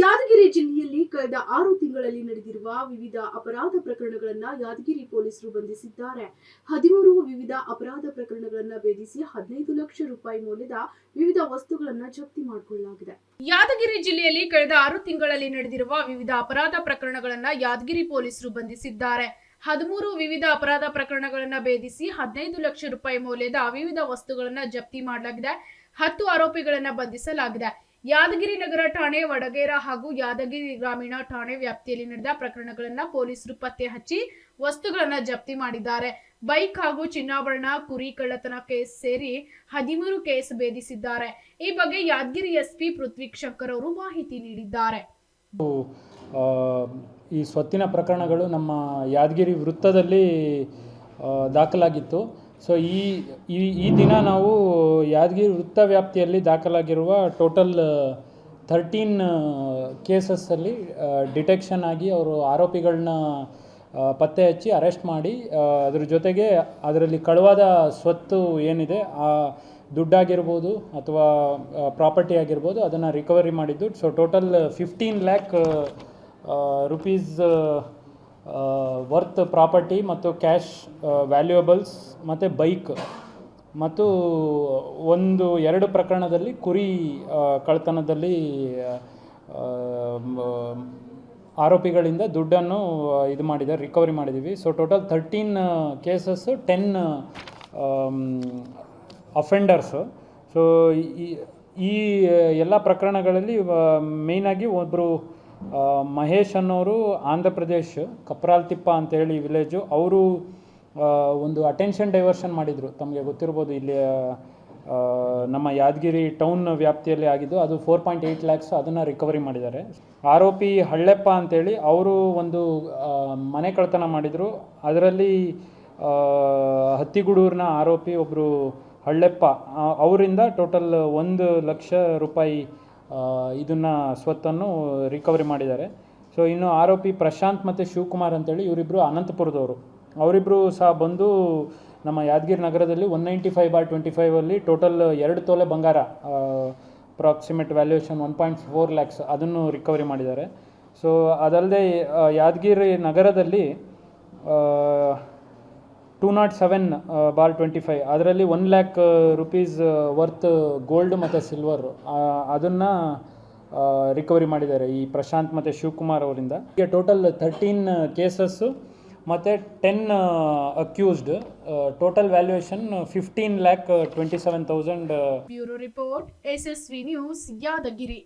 ಯಾದಗಿರಿ ಜಿಲ್ಲೆಯಲ್ಲಿ ಕಳೆದ 6 ತಿಂಗಳಲ್ಲಿ ನಡೆದಿರುವ ವಿವಿಧ ಅಪರಾಧ ಪ್ರಕರಣಗಳನ್ನು ಯಾದಗಿರಿ ಪೊಲೀಸರು ಬಂಧಿಸಿದ್ದಾರೆ. 13 ವಿವಿಧ ಅಪರಾಧ ಪ್ರಕರಣಗಳನ್ನು ಭೇದಿಸಿ 15 ಲಕ್ಷ ರೂಪಾಯಿ ಮೌಲ್ಯದ ವಿವಿಧ ವಸ್ತುಗಳನ್ನು ಜಪ್ತಿ ಮಾಡಿಕೊಳ್ಳಲಾಗಿದೆ. ಯಾದಗಿರಿ ಜಿಲ್ಲೆಯಲ್ಲಿ ಕಳೆದ 6 ತಿಂಗಳಲ್ಲಿ ನಡೆದಿರುವ ವಿವಿಧ ಅಪರಾಧ ಪ್ರಕರಣಗಳನ್ನು ಯಾದಗಿರಿ ಪೊಲೀಸರು ಬಂಧಿಸಿದ್ದಾರೆ. 13 ವಿವಿಧ ಅಪರಾಧ ಪ್ರಕರಣಗಳನ್ನು ಭೇದಿಸಿ 15 ಲಕ್ಷ ರೂಪಾಯಿ ಮೌಲ್ಯದ ವಿವಿಧ ವಸ್ತುಗಳನ್ನು ಜಪ್ತಿ ಮಾಡಲಾಗಿದೆ. 10 ಆರೋಪಿಗಳನ್ನು ಬಂಧಿಸಲಾಗಿದೆ. ಯಾದಗಿರಿ ನಗರ ಠಾಣೆ, ವಡಗೇರ ಹಾಗೂ ಯಾದಗಿರಿ ಗ್ರಾಮೀಣ ಠಾಣೆ ವ್ಯಾಪ್ತಿಯಲ್ಲಿ ನಡೆದ ಪ್ರಕರಣಗಳನ್ನು ಪೊಲೀಸರು ಪತ್ತೆ ಹಚ್ಚಿ ವಸ್ತುಗಳನ್ನು ಜಪ್ತಿ ಮಾಡಿದ್ದಾರೆ. ಬೈಕ್ ಹಾಗೂ ಚಿನ್ನಾಭರಣ, ಕುರಿ ಕಳ್ಳತನ ಕೇಸ್ ಸೇರಿ 13 ಕೇಸ್ ಭೇದಿಸಿದ್ದಾರೆ. ಈ ಬಗ್ಗೆ ಯಾದಗಿರಿ ಎಸ್ಪಿ ಪೃಥ್ವಿ ಶಂಕರ್ ಅವರು ಮಾಹಿತಿ ನೀಡಿದ್ದಾರೆ. ಈ ಸ್ವತ್ತಿನ ಪ್ರಕರಣಗಳು ನಮ್ಮ ಯಾದಗಿರಿ ವೃತ್ತದಲ್ಲಿ ದಾಖಲಾಗಿತ್ತು. ಸೊ ಈ ದಿನ ನಾವು ಯಾದಗಿರಿ ವೃತ್ತ ವ್ಯಾಪ್ತಿಯಲ್ಲಿ ದಾಖಲಾಗಿರುವ ಟೋಟಲ್ 13 ಕೇಸಸ್ಸಲ್ಲಿ ಡಿಟೆಕ್ಷನ್ ಆಗಿ ಅವರು ಆರೋಪಿಗಳನ್ನ ಪತ್ತೆ ಹಚ್ಚಿ ಅರೆಸ್ಟ್ ಮಾಡಿ ಅದ್ರ ಜೊತೆಗೆ ಅದರಲ್ಲಿ ಕಳವಾದ ಸ್ವತ್ತು ಏನಿದೆ, ಆ ದುಡ್ಡಾಗಿರ್ಬೋದು ಅಥವಾ ಪ್ರಾಪರ್ಟಿ ಆಗಿರ್ಬೋದು, ಅದನ್ನು ರಿಕವರಿ ಮಾಡಿದ್ದು. So total 15 lakh rupees worth property ಮತ್ತು ಕ್ಯಾಶ್ ವ್ಯಾಲ್ಯೂಯಬಲ್ಸ್ ಮತ್ತು ಬೈಕ್ ಮತ್ತು 1-2 ಪ್ರಕರಣದಲ್ಲಿ ಕುರಿ ಕಳ್ಳತನದಲ್ಲಿ ಆರೋಪಿಗಳಿಂದ ದುಡ್ಡನ್ನು ರಿಕವರಿ ಮಾಡಿದ್ದೀವಿ. So total 13 cases, 10 ಅಫೆಂಡರ್ಸು. ಸೊ ಈ ಎಲ್ಲ ಪ್ರಕರಣಗಳಲ್ಲಿ ಮೇಯ್ನಾಗಿ ಒಬ್ಬರು ಮಹೇಶ್ ಅನ್ನೋರು ಆಂಧ್ರ ಪ್ರದೇಶ್ ಕಪ್ರಾಲ್ತಿಪ್ಪ ಅಂತೇಳಿ ವಿಲೇಜು. ಅವರು ಒಂದು ಅಟೆನ್ಷನ್ ಡೈವರ್ಷನ್ ಮಾಡಿದರು. ತಮಗೆ ಗೊತ್ತಿರ್ಬೋದು, ಇಲ್ಲಿ ನಮ್ಮ ಯಾದಗಿರಿ ಟೌನ್ ವ್ಯಾಪ್ತಿಯಲ್ಲಿ ಆಗಿದ್ದು. ಅದು 4.8 lakhs, ಅದನ್ನು ರಿಕವರಿ ಮಾಡಿದ್ದಾರೆ. ಆರೋಪಿ ಹಳ್ಳೆಪ್ಪ ಅಂತೇಳಿ ಅವರು ಒಂದು ಮನೆ ಕಳ್ಳತನ ಮಾಡಿದರು. ಅದರಲ್ಲಿ ಹತ್ತಿಗುಡೂರಿನ ಆರೋಪಿ ಒಬ್ಬರು ಹಳ್ಳೆಪ್ಪ, ಅವರಿಂದ ಟೋಟಲ್ 1 ಲಕ್ಷ ರೂಪಾಯಿ ಇದನ್ನು ಸ್ವತ್ತನ್ನು ರಿಕವರಿ ಮಾಡಿದ್ದಾರೆ. ಸೊ ಇನ್ನು ಆರೋಪಿ ಪ್ರಶಾಂತ್ ಮತ್ತು ಶಿವಕುಮಾರ್ ಅಂತೇಳಿ ಇವರಿಬ್ಬರು ಅನಂತಪುರದವರು. ಅವರಿಬ್ಬರು ಸಹ ಬಂದು ನಮ್ಮ ಯಾದಗಿರಿ ನಗರದಲ್ಲಿ 195/25 ಟೋಟಲ್ 2 ತೊಲೆ ಬಂಗಾರ, ಅಪ್ರಾಕ್ಸಿಮೇಟ್ ವ್ಯಾಲ್ಯೂಯೇಷನ್ 1.4 lakhs, ಅದನ್ನು ರಿಕವರಿ ಮಾಡಿದ್ದಾರೆ. ಸೊ ಅದಲ್ಲದೆ ಯಾದಗಿರಿ ನಗರದಲ್ಲಿ 207/25 ಅದರಲ್ಲಿ 1 lakh rupees ವರ್ತ್ ಗೋಲ್ಡ್ ಮತ್ತು ಸಿಲ್ವರ್, ಅದನ್ನು ರಿಕವರಿ ಮಾಡಿದ್ದಾರೆ ಈ ಪ್ರಶಾಂತ್ ಮತ್ತು ಶಿವಕುಮಾರ್ ಅವರಿಂದ. ಈಗ ಟೋಟಲ್ 13 ಕೇಸಸ್ಸು ಮತ್ತು 10 accused. Total valuation 15,27,000. Bureau report, SSV news, Yadgir.